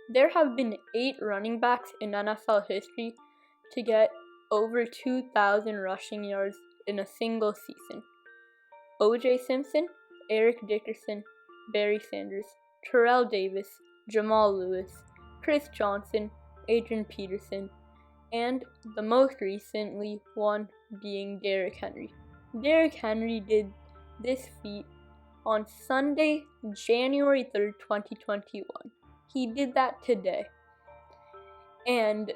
There have been 8 running backs in NFL history to get over 2,000 rushing yards in a single season. O.J. Simpson, Eric Dickerson, Barry Sanders, Terrell Davis, Jamal Lewis, Chris Johnson, Adrian Peterson, and the most recently one being Derrick Henry. Derrick Henry did this feat on Sunday, January 3rd, 2021. He did that today. And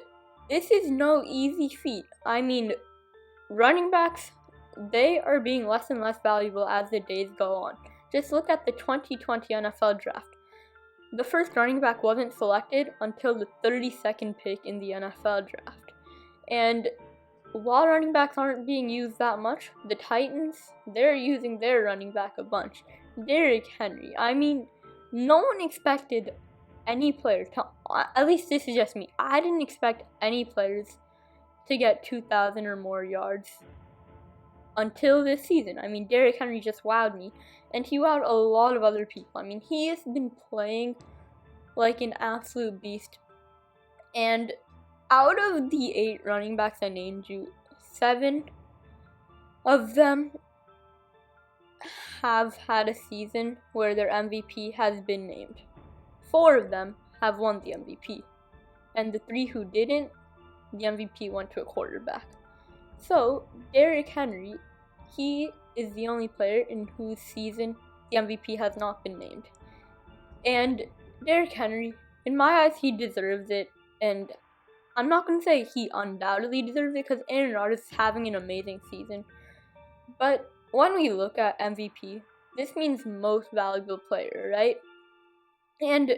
this is no easy feat. I mean, running backs, they are being less and less valuable as the days go on. Just look at the 2020 NFL draft. The first running back wasn't selected until the 32nd pick in the NFL draft. And while running backs aren't being used that much, the Titans, they're using their running back a bunch. Derrick Henry. I mean, no one expected any players to, at least this is just me, I didn't expect any players to get 2,000 or more yards until this season. I mean, Derrick Henry just wowed me, and he wowed a lot of other people. I mean, he has been playing like an absolute beast. And out of the 8 running backs I named you, 7 of them have had a season where their MVP has been named. 4 of them have won the MVP. And the 3 who didn't, the MVP went to a quarterback. So, Derrick Henry, he is the only player in whose season the MVP has not been named. And Derrick Henry, in my eyes, he deserves it. And I'm not going to say he undoubtedly deserves it because Aaron Rodgers is having an amazing season. But when we look at MVP, this means most valuable player, right? And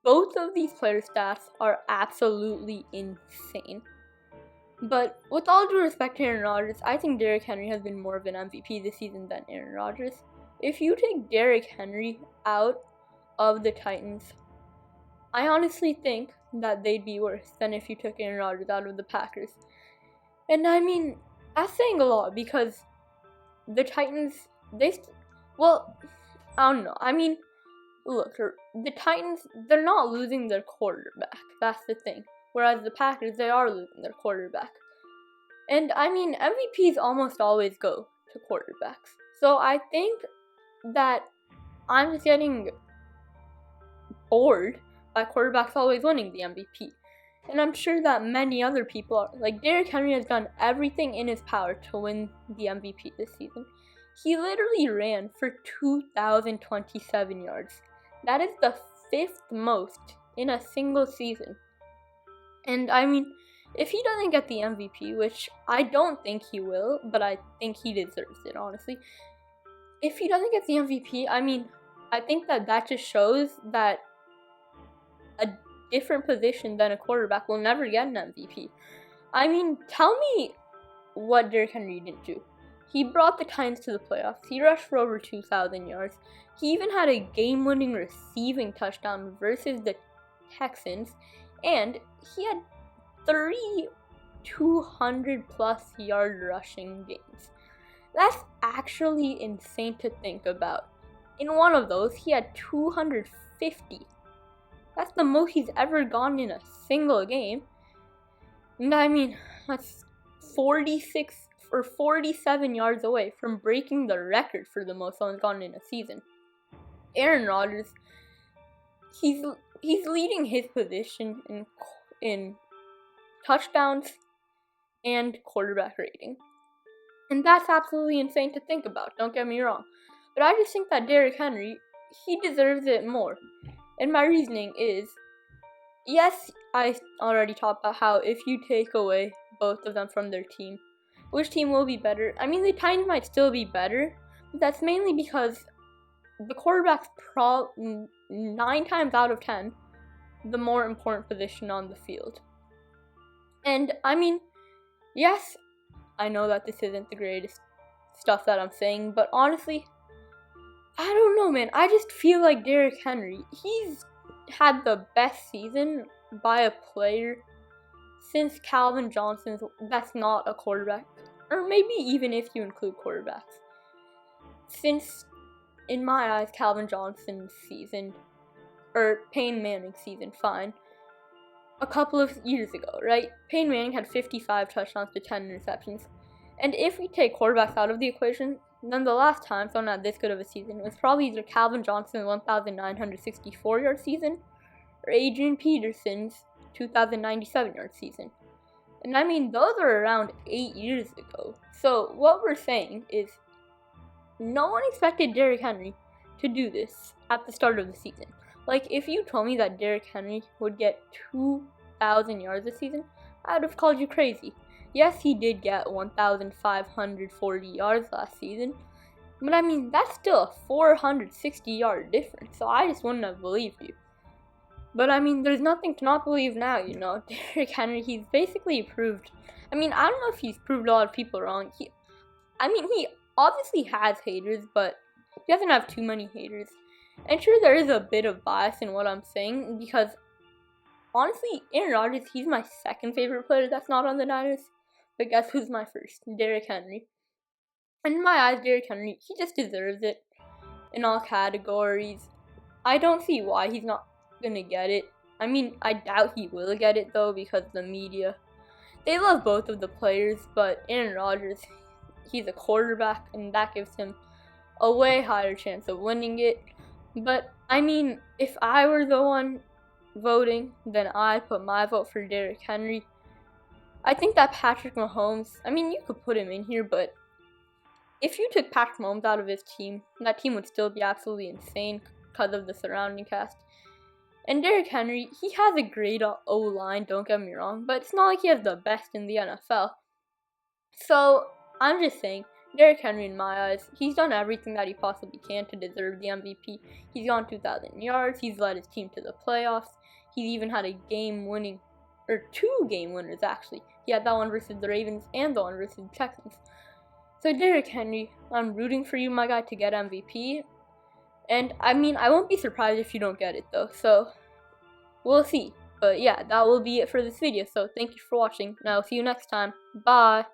both of these players' stats are absolutely insane. But with all due respect to Aaron Rodgers, I think Derrick Henry has been more of an MVP this season than Aaron Rodgers. If you take Derrick Henry out of the Titans, I honestly think that they'd be worse than if you took Aaron Rodgers out of the Packers. And I mean, that's saying a lot because the Titans, I don't know. I mean, look, the Titans, they're not losing their quarterback. That's the thing. Whereas the Packers, they are losing their quarterback. And I mean, MVPs almost always go to quarterbacks. So I think that I'm just getting bored by quarterbacks always winning the MVP. And I'm sure that many other people are. Like, Derrick Henry has done everything in his power to win the MVP this season. He literally ran for 2,027 yards. That is the 5th most in a single season. And I mean, if he doesn't get the MVP, which I don't think he will, but I think he deserves it, honestly. If he doesn't get the MVP, I mean, I think that just shows that a different position than a quarterback will never get an MVP. I mean, tell me what Derrick Henry didn't do. He brought the Titans to the playoffs. He rushed for over 2,000 yards. He even had a game-winning receiving touchdown versus the Texans. And he had 3 200-plus yard rushing games. That's actually insane to think about. In one of those, he had 250. That's the most he's ever gone in a single game. And I mean, that's 46 or 47 yards away from breaking the record for the most someone's gone in a season. Aaron Rodgers, he's leading his position in touchdowns and quarterback rating. And that's absolutely insane to think about, don't get me wrong. But I just think that Derrick Henry, he deserves it more. And my reasoning is, yes, I already talked about how if you take away both of them from their team, which team will be better? I mean, the Titans might still be better, but that's mainly because the quarterback's 9 times out of 10 the more important position on the field. And I mean, yes, I know that this isn't the greatest stuff that I'm saying, but honestly, I don't know, man. I just feel like Derrick Henry, he's had the best season by a player since Calvin Johnson's, that's not a quarterback, or maybe even if you include quarterbacks. Since, in my eyes, Calvin Johnson's season, or Peyton Manning's season, fine. A couple of years ago, right? Peyton Manning had 55 touchdowns to 10 interceptions. And if we take quarterbacks out of the equation, then the last time someone had this good of a season was probably either Calvin Johnson's 1,964-yard season or Adrian Peterson's 2,097-yard season. And I mean, those are around 8 years ago. So what we're saying is no one expected Derrick Henry to do this at the start of the season. Like, if you told me that Derrick Henry would get 2,000 yards this season, I would have called you crazy. Yes, he did get 1,540 yards last season, but I mean, that's still a 460-yard difference, so I just wouldn't have believed you. But I mean, there's nothing to not believe now, you know. Derrick Henry, he's basically proved, I mean, I don't know if he's proved a lot of people wrong. He obviously has haters, but he doesn't have too many haters. And sure, there is a bit of bias in what I'm saying, because honestly, Aaron Rodgers, he's my second favorite player that's not on the Niners. But guess who's my first? Derrick Henry. And in my eyes, Derrick Henry, he just deserves it in all categories. I don't see why he's not gonna get it. I mean, I doubt he will get it though, because the media, they love both of the players, but Aaron Rodgers, he's a quarterback, and that gives him a way higher chance of winning it. But I mean, if I were the one voting, then I put my vote for Derrick Henry. I think that Patrick Mahomes, I mean, you could put him in here, but if you took Patrick Mahomes out of his team, that team would still be absolutely insane because of the surrounding cast. And Derrick Henry, he has a great O-line, don't get me wrong, but it's not like he has the best in the NFL. So, I'm just saying, Derrick Henry, in my eyes, he's done everything that he possibly can to deserve the MVP. He's gone 2,000 yards, he's led his team to the playoffs, he's even had a game-winning, or 2 game winners actually. He had that one versus the Ravens and the one versus the Texans. So Derrick Henry, I'm rooting for you, my guy, to get MVP. And I mean, I won't be surprised if you don't get it though, so we'll see. But yeah, that will be it for this video, so thank you for watching, and I'll see you next time. Bye!